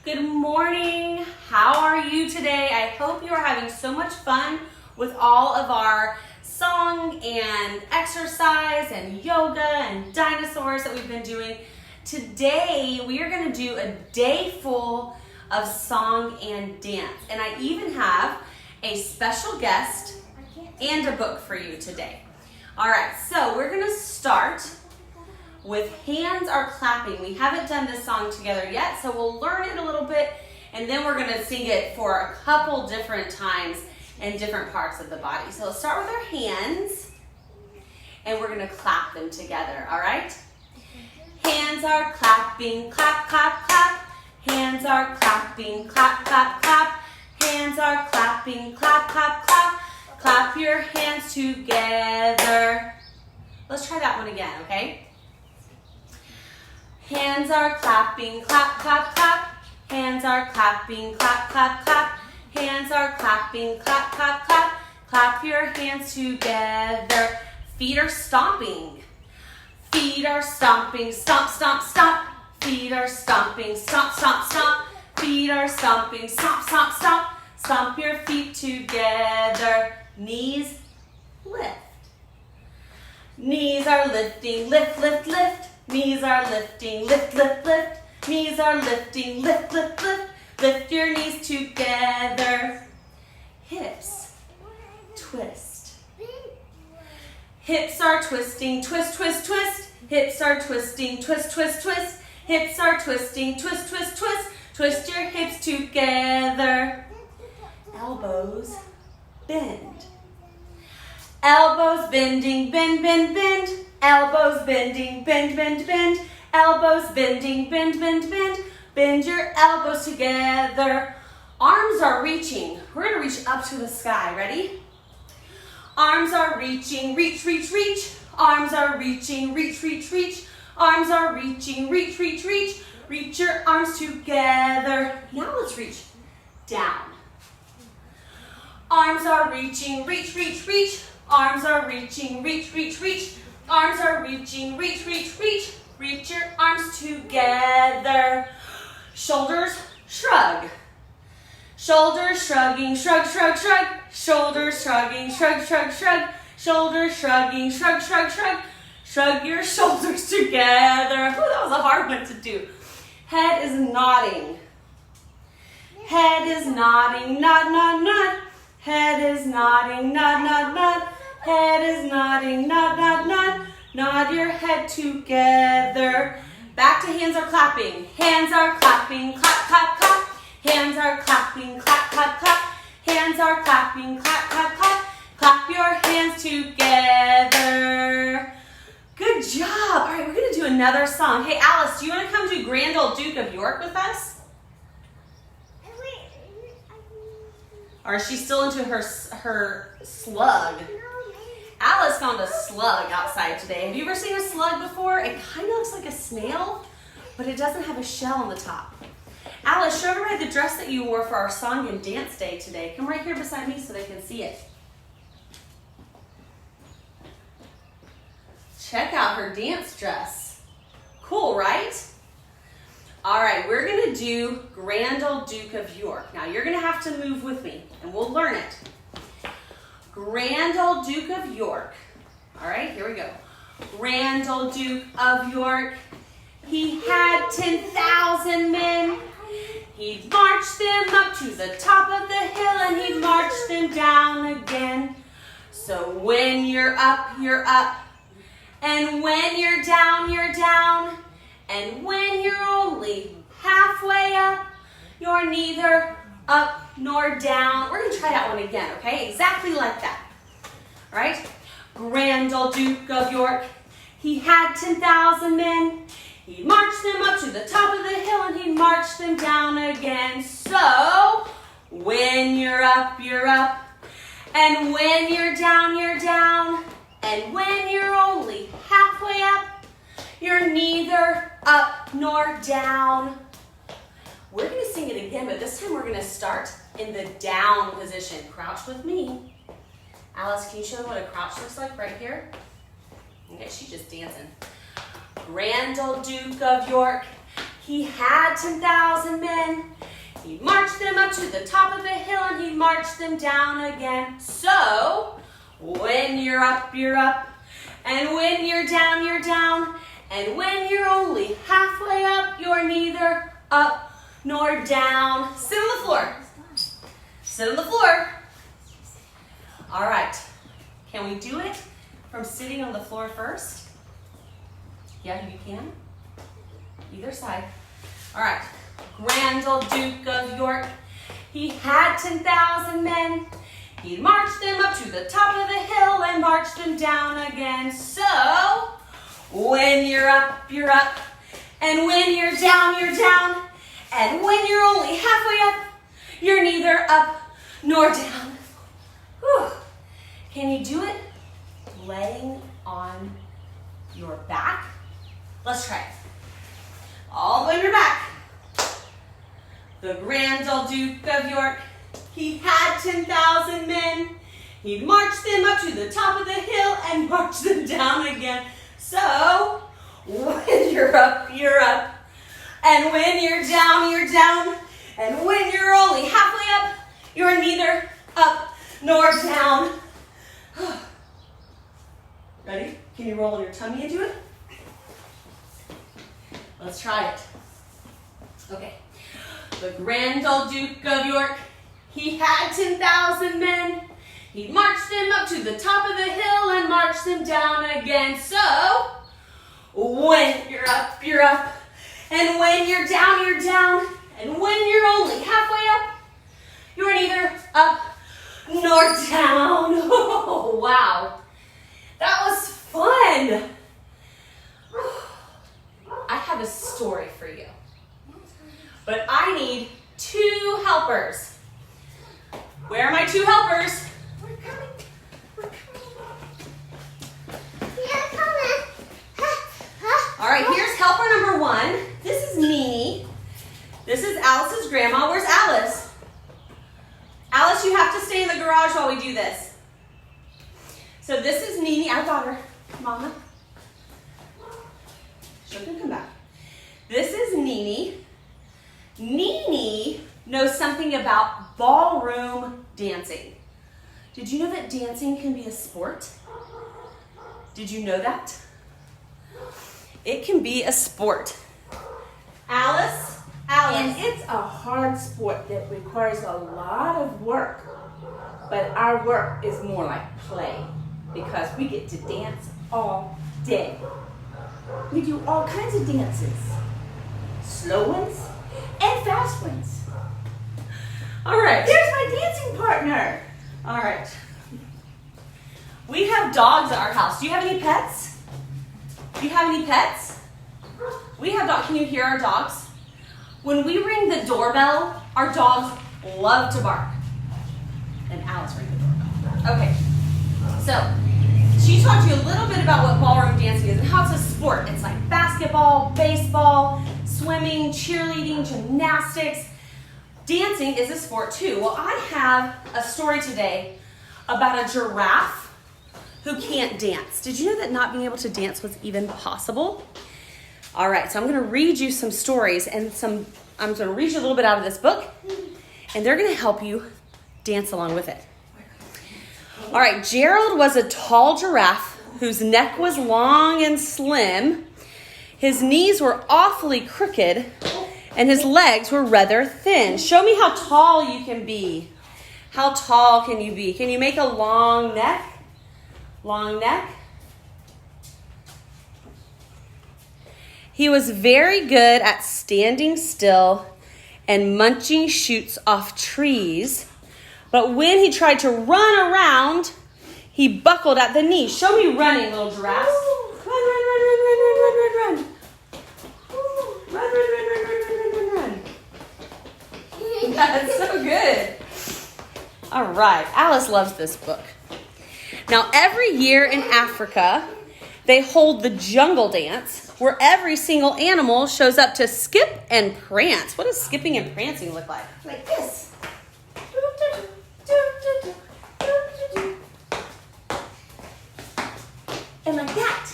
Good morning. How are you today? I hope you are having so much fun with all of our song and exercise and yoga and dinosaurs that we've been doing. Today, we are going to do a day full of song and dance. And I even have a special guest and a book for you today. All right, so we're going to start with Hands Are Clapping. We haven't done this song together yet, so we'll learn it a little bit, and then we're going to sing it for a couple different times in different parts of the body. So let's start with our hands, and we're going to clap them together, all right? Hands are clapping, clap, clap, clap. Hands are clapping, clap, clap, clap. Hands are clapping, clap, clap, clap. Clap your hands together. Let's try that one again, okay? Hands are clapping, clap, clap, clap. Hands are clapping, clap, clap, clap. Hands are clapping, clap, clap, clap. Clap your hands together. Feet are stomping. Feet are stomping, stomp, stomp, stomp. Feet are stomping, stomp, stomp, stomp. Feet are stomping, stomp, stomp, stomp. Stomp your feet together. Knees lift. Knees are lifting, lift, lift, lift. Knees are lifting, lift, lift, lift. Knees are lifting, lift, lift, lift. Lift your knees together. Hips twist. Hips are twisting, twist, twist, twist. Hips are twisting, twist, twist, twist. Hips are twisting, twist, twist, twist. Twist your hips together. Elbows bend. Elbows bending, bend, bend, bend. Elbows bending, bend, bend, bend. Elbows bending, bend, bend, bend. Bend your elbows together. Arms are reaching. We're going to reach up to the sky. Ready? Arms are reaching, reach, reach, reach. Arms are reaching, reach, reach, reach. Arms are reaching, reach, reach, reach. Reach your arms together. Now let's reach down. Arms are reaching, reach, reach, reach. Arms are reaching, reach, reach, reach. Arms are reaching, reach, reach, reach. Reach your arms together. Shoulders shrug. Shoulders shrugging, shrug, shrug, shrug. Shoulders shrugging, shrug, shrug, shrug. Shoulders shrugging, shrug, shrug, shrug. Shrug your shoulders together. Ooh, that was a hard one to do. Head is nodding. Head is nodding, nod, nod, nod. Head is nodding, nod, nod, nod. Head is nodding, nod, nod, nod. Nod your head together. Back to hands are clapping. Hands are clapping, clap, clap, clap. Hands are clapping, clap, clap, clap. Hands are clapping, clap, clap, clap. Clap your hands together. Good job. All right, we're going to do another song. Hey, Alice, do you want to come do Grand Old Duke of York with us? Or is she still into her slug? Alice found a slug outside today. Have you ever seen a slug before? It kind of looks like a snail, but it doesn't have a shell on the top. Alice, show everybody the dress that you wore for our song and dance day today. Come right here beside me so they can see it. Check out her dance dress. Cool, right? All right, we're going to do Grand Old Duke of York. Now, you're going to have to move with me, and we'll learn it. Grand Old Duke of York. All right, here we go. Grand Old Duke of York. He had 10,000 men. He'd march them up to the top of the hill, and he'd march them down again. So when you're up, you're up. And when you're down, you're down. And when you're only halfway up, you're neither up nor down. We're going to try that one again, okay? Exactly like that. All right? Grand Old Duke of York. He had 10,000 men. He'd march them up to the top of the hill, and he'd march them down again. So, when you're up, you're up. And when you're down, you're down. And when you're only halfway up, you're neither up nor down. We're going to sing it again, but this time we're going to start in the down position. Crouch with me. Alice, can you show them what a crouch looks like right here? Okay, she's just dancing. Grand Old Duke of York, he had 10,000 men. men. He'd march them up to the top of the hill and he'd march them down again. So, when you're up, you're up. And when you're down, you're down. And when you're only halfway up, you're neither up nor down. Sit on the floor. Sit on the floor. All right. Can we do it from sitting on the floor first? Yeah, you can. Either side. All right. Grand old Duke of York, he had 10,000 men. He'd march them up to the top of the hill and march them down again. So, when you're up, you're up. And when you're down, you're down. And when you're only halfway up, you're neither up nor down. Whew. Can you do it laying on your back? Let's try it. All the way on your back. The grand old Duke of York, he had 10,000 men. He'd march them up to the top of the hill and march them down again. So, when you're up, you're up. And when you're down, you're down. And when you're only halfway up, you're neither up nor down. Ready? Can you roll on your tummy and do it? Let's try it. Okay. The grand old Duke of York, he had 10,000 men. He'd march them up to the top of the hill and march them down again. So, when you're up, you're up. And when you're down, you're down. And when you're only halfway up, you're neither up nor down. Oh, wow. That was fun. I have a story for you. But I need 2 helpers. Where are my 2 helpers? We're coming. We're coming. We are coming. All right, here's helper number 1. This is Nini. This is Alice's grandma. Where's Alice? Alice, you have to stay in the garage while we do this. So this is Nini, our daughter. Mama. She'll come back. This is Nini. Nini knows something about ballroom dancing. Did you know that dancing can be a sport? Did you know that? It can be a sport. Alice? And it's a hard sport that requires a lot of work. But our work is more like play because we get to dance all day. We do all kinds of dances. Slow ones and fast ones. All right. There's my dancing partner. All right. We have dogs at our house. Do you have any pets? Do you have any pets? We have dogs. Can you hear our dogs? When we ring the doorbell, our dogs love to bark. And Alice rang the doorbell. Okay. So, she taught you a little bit about what ballroom dancing is and how it's a sport. It's like basketball, baseball, swimming, cheerleading, gymnastics. Dancing is a sport too. Well, I have a story today about a giraffe who can't dance. Did you know that not being able to dance was even possible? All right, so I'm going to read you some stories and I'm going to read you a little bit out of this book, and they're going to help you dance along with it. All right, Gerald was a tall giraffe whose neck was long and slim. His knees were awfully crooked, and his legs were rather thin. Show me how tall you can be. How tall can you be? Can you make a long neck? Long neck. He was very good at standing still and munching shoots off trees. But when he tried to run around, he buckled at the knee. Show me running, little giraffe. Run, run, run, run, run, run, run, run, run. Run, run, run, run, run, run, run, run, run. That's so good. All right, Alice loves this book. Now, every year in Africa, they hold the jungle dance, where every single animal shows up to skip and prance. What does skipping and prancing look like? Like this. And like that.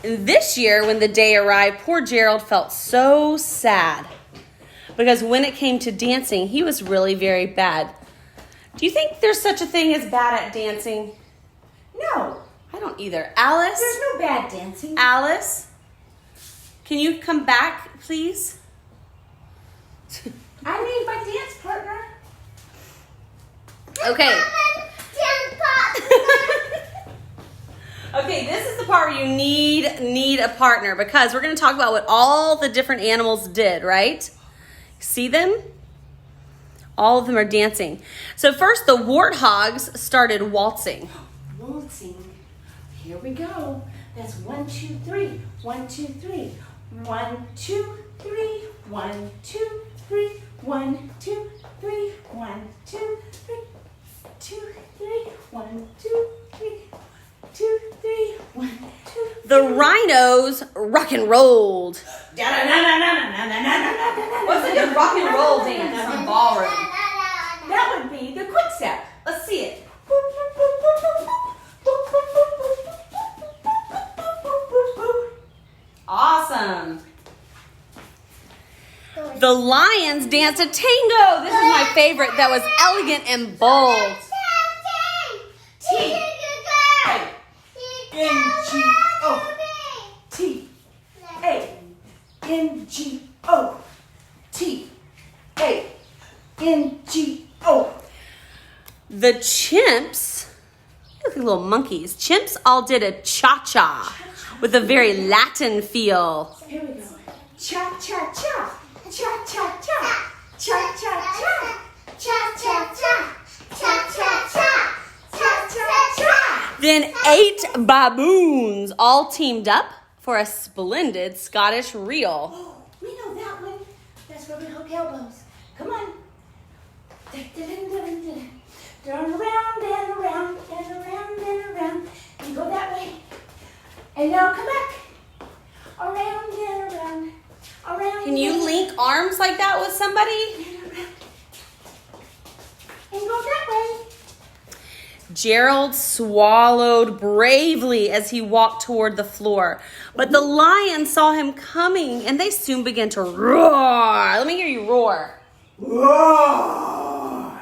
And this year, when the day arrived, poor Gerald felt so sad. because when it came to dancing, he was really very bad. Do you think there's such a thing as bad at dancing? No, I don't either. Alice? there's no bad dancing. Alice? Can you come back, please? I need my dance partner. Okay. Dance partner. Okay, this is the part where you need a partner because we're going to talk about what all the different animals did, right? See them? All of them are dancing. So first, the warthogs started waltzing. Waltzing. Here we go. That's 1, 2, 3. 1, 2, 3. 1, 2, 3. 1, 2, 3. 1, 2, 3. 1, 2, 3. 2, 3. 1, 2, 3. 2, 3. 1, 2. The rhinos rock and rolled. What's a good rock and roll dance from ballroom? That would be the quick step. Let's see it. Awesome. The lions danced a tango. This is my favorite. That was elegant and bold. T. N-G-O. T-A-N-G-O. T-A-N-G-O. The chimps, look like little monkeys. Chimps all did a cha-cha with a very Latin feel. Here we go. Cha-cha-cha. Cha-cha-cha. Cha-cha-cha. Cha-cha-cha. Cha-cha-cha. Cha-cha-cha. Then 8 baboons all teamed up for a splendid Scottish reel. Oh, we know that one. That's where we hook elbows. Come on. Dun-dun-dun-dun-dun. Turn around and around and around and around. And go that way. And now come back. Around and around. Around. Can you and link arms like that with somebody? around. And go that way. Gerald swallowed bravely as he walked toward the floor. But the lions saw him coming and they soon began to roar. Let me hear you roar. Roar.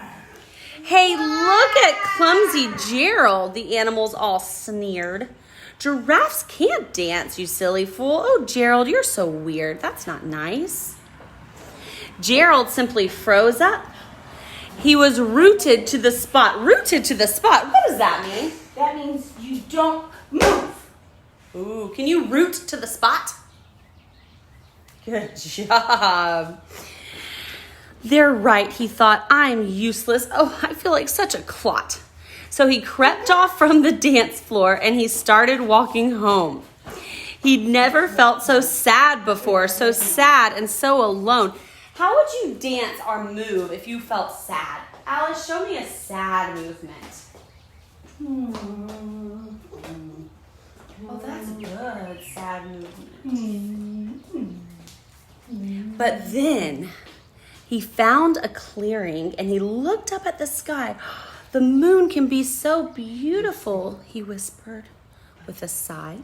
Hey, look at clumsy Gerald, the animals all sneered. Giraffes can't dance, you silly fool. Oh, Gerald, you're so weird. That's not nice. Gerald simply froze up. He was rooted to the spot. Rooted to the spot. What does that mean? That means you don't move. Ooh, can you root to the spot? Good job. They're right, he thought. I'm useless. Oh, I feel like such a clot. So he crept off from the dance floor and he started walking home. He'd never felt so sad before, so sad and so alone. How would you dance or move if you felt sad? Alice, show me a sad movement. Oh, that's good, sad movement. But then he found a clearing and he looked up at the sky. The moon can be so beautiful, he whispered with a sigh.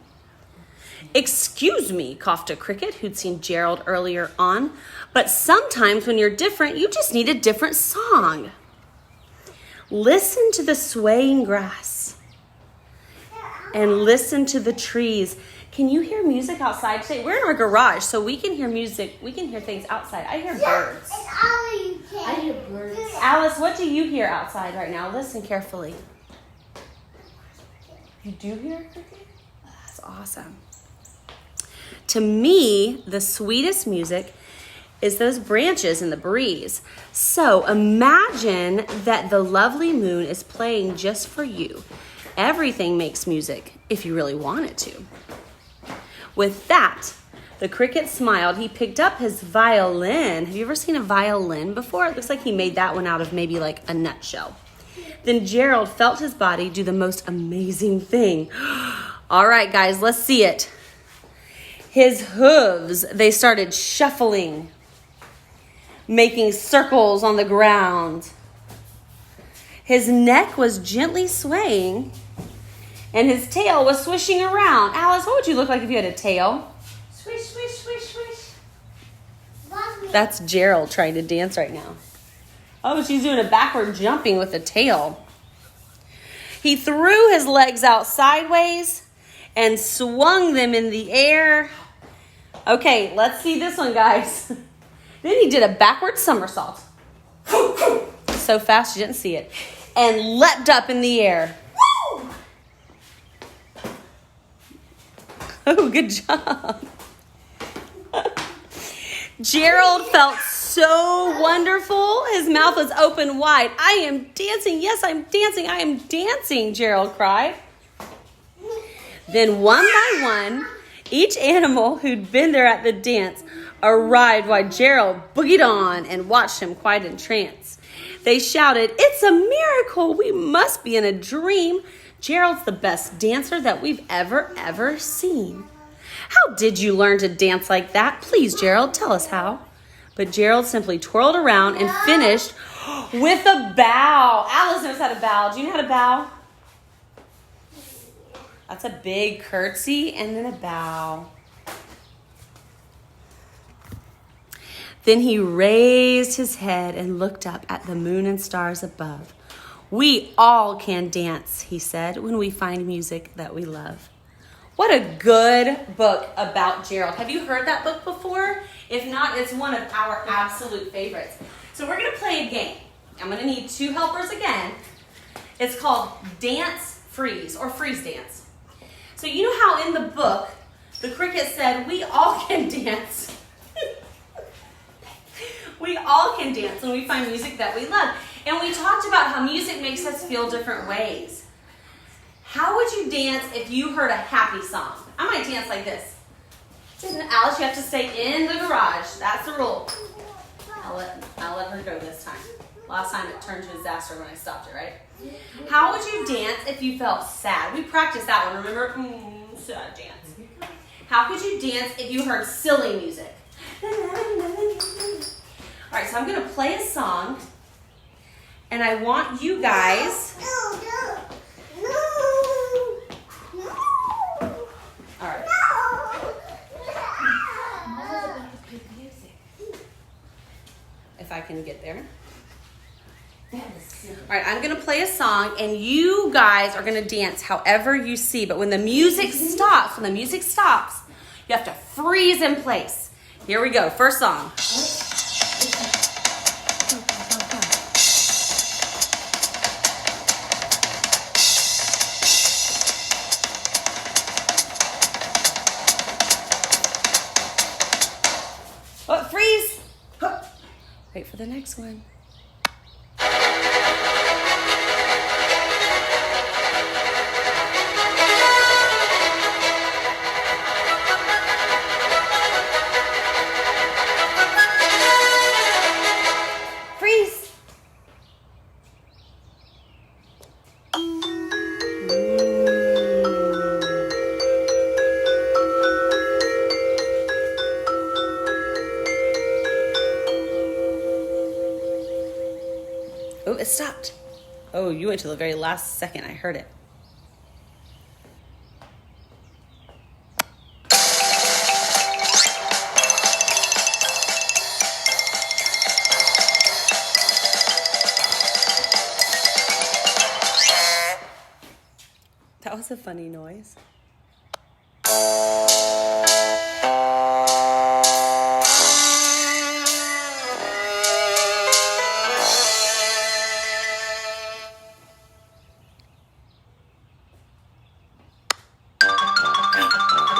Excuse me, coughed a cricket who'd seen Gerald earlier on, but sometimes when you're different, you just need a different song. Listen to the swaying grass and listen to the trees. Can you hear music outside today? We're in our garage, so we can hear music. We can hear things outside. I hear birds. I hear birds. Alice, what do you hear outside right now? Listen carefully. You do hear a cricket? That's awesome. To me, the sweetest music is those branches in the breeze. So imagine that the lovely moon is playing just for you. Everything makes music if you really want it to. With that, the cricket smiled. He picked up his violin. Have you ever seen a violin before? It looks like he made that one out of maybe like a nutshell. Then Gerald felt his body do the most amazing thing. All right, guys, let's see it. His hooves, they started shuffling, making circles on the ground. His neck was gently swaying, and his tail was swishing around. Alice, what would you look like if you had a tail? Swish, swish, swish, swish. Mommy. That's Gerald trying to dance right now. Oh, she's doing a backward jumping with a tail. He threw his legs out sideways and swung them in the air. Okay, let's see this one, guys. Then he did a backward somersault. So fast you didn't see it. And leapt up in the air. Oh, good job. Gerald felt so wonderful. His mouth was open wide. I am dancing. Yes, I'm dancing. I am dancing, Gerald cried. Then one by one, each animal who'd been there at the dance arrived while Gerald boogied on and watched him quite entranced. They shouted, "It's a miracle. We must be in a dream. Gerald's the best dancer that we've ever seen." "How did you learn to dance like that? Please, Gerald, tell us how." But Gerald simply twirled around and finished with a bow. Alice knows how to bow. Do you know how to bow? That's a big curtsy and then a bow. Then he raised his head and looked up at the moon and stars above. "We all can dance," he said, "when we find music that we love." What a good book about Gerald. Have you heard that book before? If not, it's one of our absolute favorites. So we're going to play a game. I'm going to need 2 helpers again. It's called Dance Freeze or Freeze Dance. So you know how in the book, the cricket said, "We all can dance." We all can dance when we find music that we love. And we talked about how music makes us feel different ways. How would you dance if you heard a happy song? I might dance like this. Alice, you have to stay in the garage. That's the rule. I'll let her go this time. Last time it turned to disaster when I stopped it, right? How would you dance if you felt sad? We practiced that one, remember? Sad dance. How could you dance if you heard silly music? All right, so I'm going to play a song, and I want you guys... All right. If I can get there. All right, I'm going to play a song, and you guys are going to dance however you see. But when the music stops, you have to freeze in place. Here we go. First song. Oh, freeze. Wait for the next one. Freeze. Oh, it stopped. Oh, you went to the very last second. I heard it. That was a funny noise.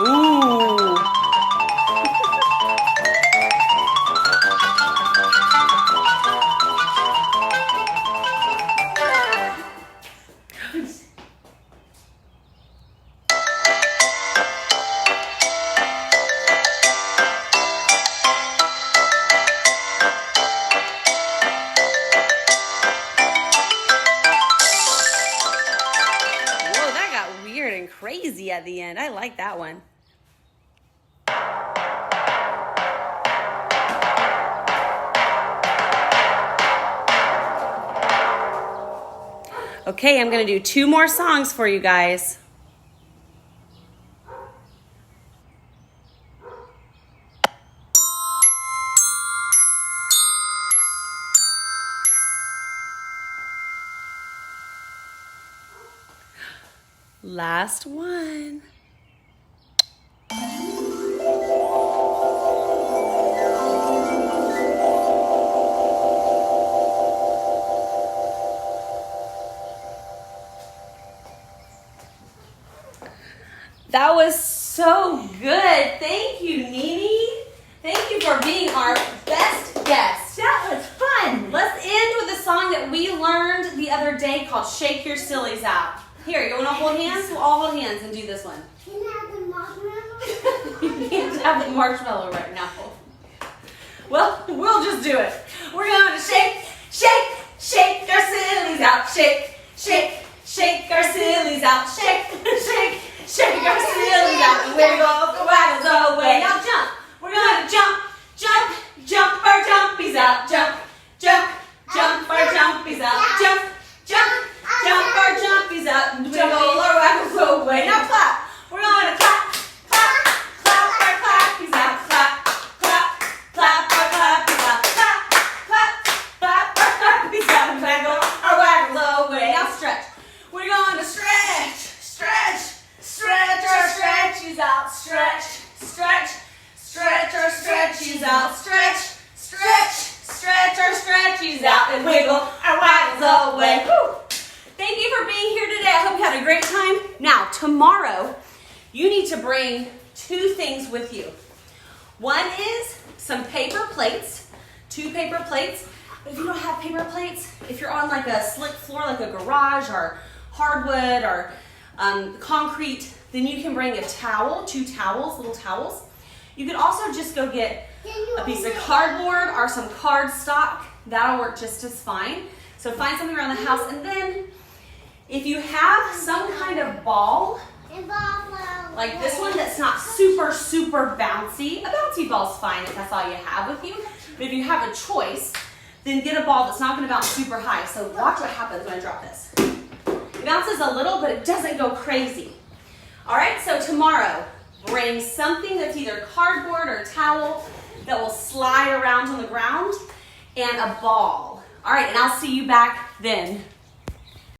Ooh. Whoa, that got weird and crazy at the end. I like that one. Okay, I'm going to do 2 more songs for you guys. Last one. That was so good. Thank you, Nini. Thank you for being our best guest. That was fun. Let's end with a song that we learned the other day called Shake Your Sillies Out. Here, you want to hold hands? We'll all hold hands and do this one. Can I have the marshmallow? You can't have the marshmallow right now. Well, we'll just do it. We're going to shake, shake, shake our sillies out. Shake, shake, shake our sillies out. Shake, shake, shake our sillies out. And wiggle the waggles away. Now jump. We're going to jump, jump, jump our jumpies out. Jump, jump, jump our jumpies out. Jump, jump, jump our jumpies out. And wiggle our waggles away. Now clap. We're going to clap, clap, clap our clappies out. Clap, clap, clap our clappies out. Clap, clap, clap our clappies out. And wiggle our waggles away. Now stretch. We're going to stretch, stretch, stretch our stretchies out. Stretch, stretch, stretch our stretchies out. Stretch, stretch, stretch our stretchies out. And wiggle our waggles away. Woo. Thank you for being here today. I hope you had a great time. Now, tomorrow, you need to bring 2 things with you. One is some paper plates, 2 paper plates. But if you don't have paper plates, if you're on like a slick floor, like a garage or hardwood or concrete, then you can bring a towel, 2 towels, little towels. You could also just go get a piece of cardboard or some cardstock. That'll work just as fine. So find something around the house, and then if you have some kind of ball, like this one that's not super, super bouncy, a bouncy ball's fine if that's all you have with you. But if you have a choice, then get a ball that's not going to bounce super high. So watch what happens when I drop this. It bounces a little, but it doesn't go crazy. All right, so tomorrow, bring something that's either cardboard or towel that will slide around on the ground and a ball. All right, and I'll see you back then.